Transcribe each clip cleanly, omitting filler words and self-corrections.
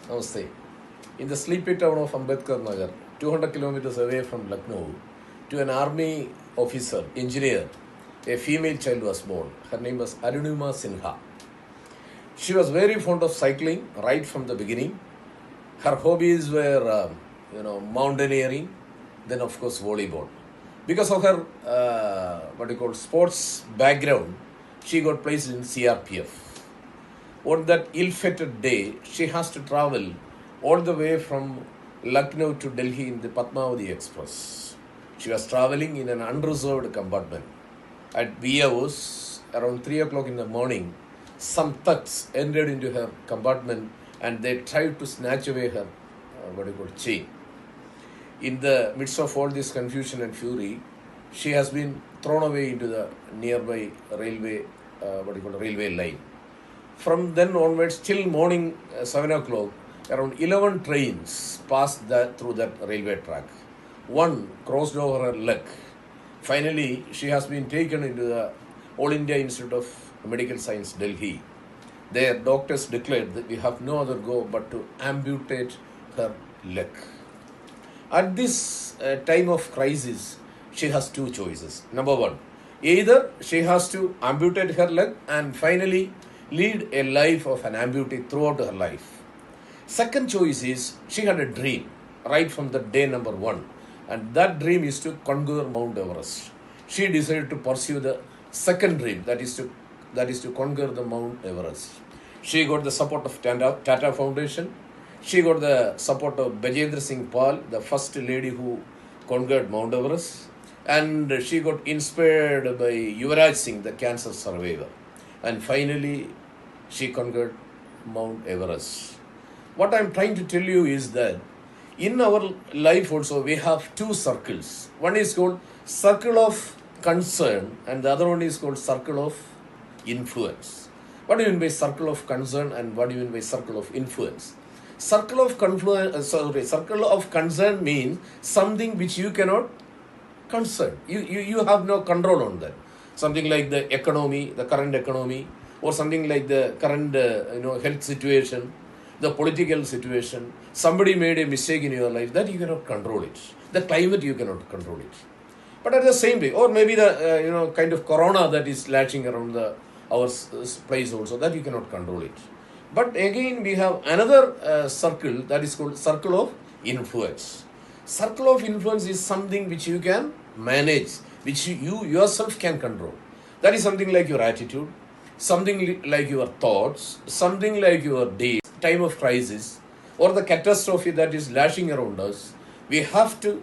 Namaste. In the sleepy town of Ambedkar Nagar, 200 kilometers away from Lucknow, to an army officer, engineer, a female child was born. Her name was Arunima Sinha. She was very fond of cycling right from the beginning. Her hobbies were, mountaineering, then of course volleyball. Because of her, sports background, she got placed in CRPF. On that ill-fated day, she has to travel all the way from Lucknow to Delhi in the Padmavati Express. She was traveling in an unreserved compartment. At VOs, around 3 o'clock in the morning, some thugs entered into her compartment and they tried to snatch away her chain. In the midst of all this confusion and fury, she has been thrown away into the nearby railway, railway line. From then onwards, till morning 7 o'clock, around 11 trains passed through that railway track. One crossed over her leg. Finally, she has been taken into the All India Institute of Medical Science, Delhi. Their doctors declared that we have no other go but to amputate her leg. At this time of crisis, she has two choices. Number one, either she has to amputate her leg and finally lead a life of an amputee throughout her life. Second choice is she had a dream right from the day number one, and that dream is to conquer Mount Everest. She decided to pursue the second dream, that is to conquer the Mount Everest. She got the support of Tata Foundation. She got the support of Bajendra Singh Pal, the first lady who conquered Mount Everest, and she got inspired by Yuvraj Singh, the cancer survivor. And finally, she conquered Mount Everest. What I am trying to tell you is that in our life also we have two circles. One is called circle of concern and the other one is called circle of influence. What do you mean by circle of concern and what do you mean by circle of influence? Circle of concern means something which you cannot concern. You have no control on that. Something like the economy, the current economy, or something like the current health situation, the political situation. Somebody made a mistake in your life, that you cannot control it. The climate, you cannot control it. But at the same time, or maybe the kind of corona that is latching around our place also, that you cannot control it. But again, we have another circle that is called circle of influence. Circle of influence is something which you can manage, which you yourself can control. That is something like your attitude, something like your thoughts, something like your deeds. Time of crisis or the catastrophe that is lashing around us, we have to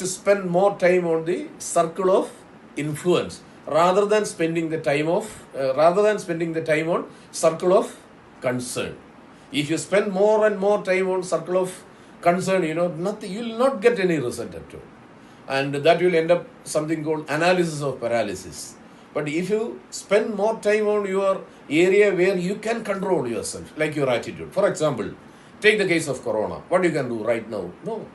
spend more time on the circle of influence rather than spending the time on circle of concern. If you spend more and more time on circle of concern, nothing, you will not get any result at all. And that will end up something called analysis of paralysis. But if you spend more time on your area where you can control yourself, like your attitude. For example, take the case of corona. What you can do right now? No.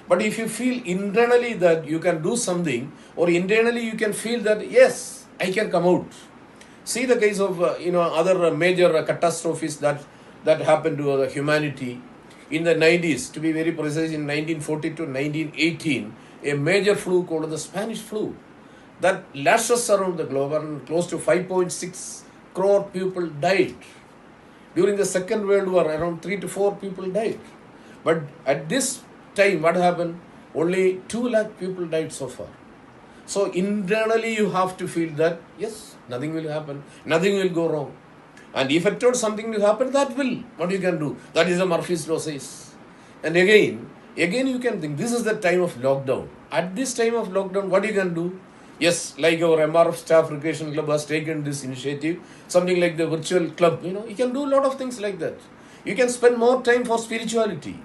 But if you feel internally that you can do something, or internally you can feel that, yes, I can come out. See the case of other major catastrophes that happened to the humanity in the 90s. To be very precise, in 1940 to 1918, a major flu called the Spanish flu that lashes around the globe, and close to 5.6 crore people died. During the Second World War, around 3 to 4 people died. But at this time, what happened? Only 2 lakh people died so far. So internally you have to feel that, yes, nothing will happen, nothing will go wrong. And if at all something will happen, that will. What you can do? That is the Murphy's law says. And again you can think, this is the time of lockdown. At this time of lockdown, what you can do? Yes, like our MRF Staff Recreation Club has taken this initiative, something like the virtual club, you can do a lot of things like that. You can spend more time for spirituality.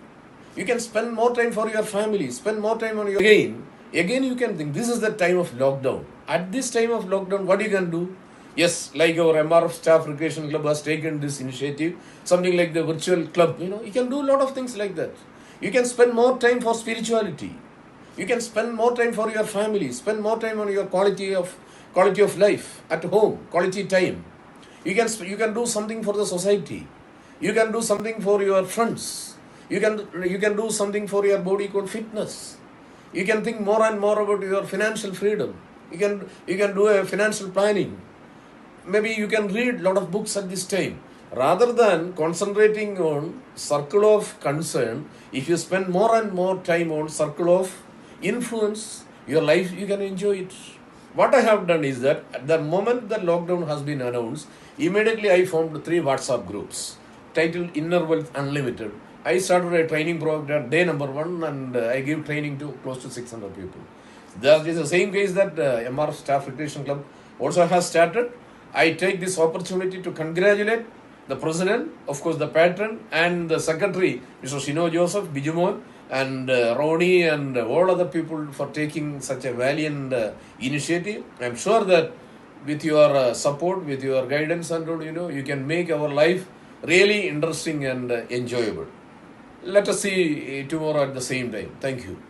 You can spend more time for your family, spend more time on your... Again you can think, this is the time of lockdown. At this time of lockdown, what you can do? Yes, like our MRF Staff Recreation Club has taken this initiative, something like the virtual club, you can do a lot of things like that. You can spend more time for spirituality. You can spend more time for your family, spend more time on your quality of life at home, quality time. You can do something for the society. You can do something for your friends. You can do something for your body called fitness. You can think more and more about your financial freedom. You can do a financial planning. Maybe you can read a lot of books at this time. Rather than concentrating on circle of concern, if you spend more and more time on circle of influence, your life you can enjoy it. What I have done is that at the moment the lockdown has been announced, immediately I formed 3 WhatsApp groups titled Inner Wealth Unlimited. I started a training program day number 1 and I give training to close to 600 people. That is the same case that MR Staff Recreation Club also has started. I take this opportunity to congratulate the president, of course the patron, and the secretary, Mr. Shino Joseph, Bijumon, and Roni, and all other people for taking such a valiant initiative. I am sure that with your support, with your guidance, and you can make our life really interesting and enjoyable. Let us see tomorrow at the same time. Thank you.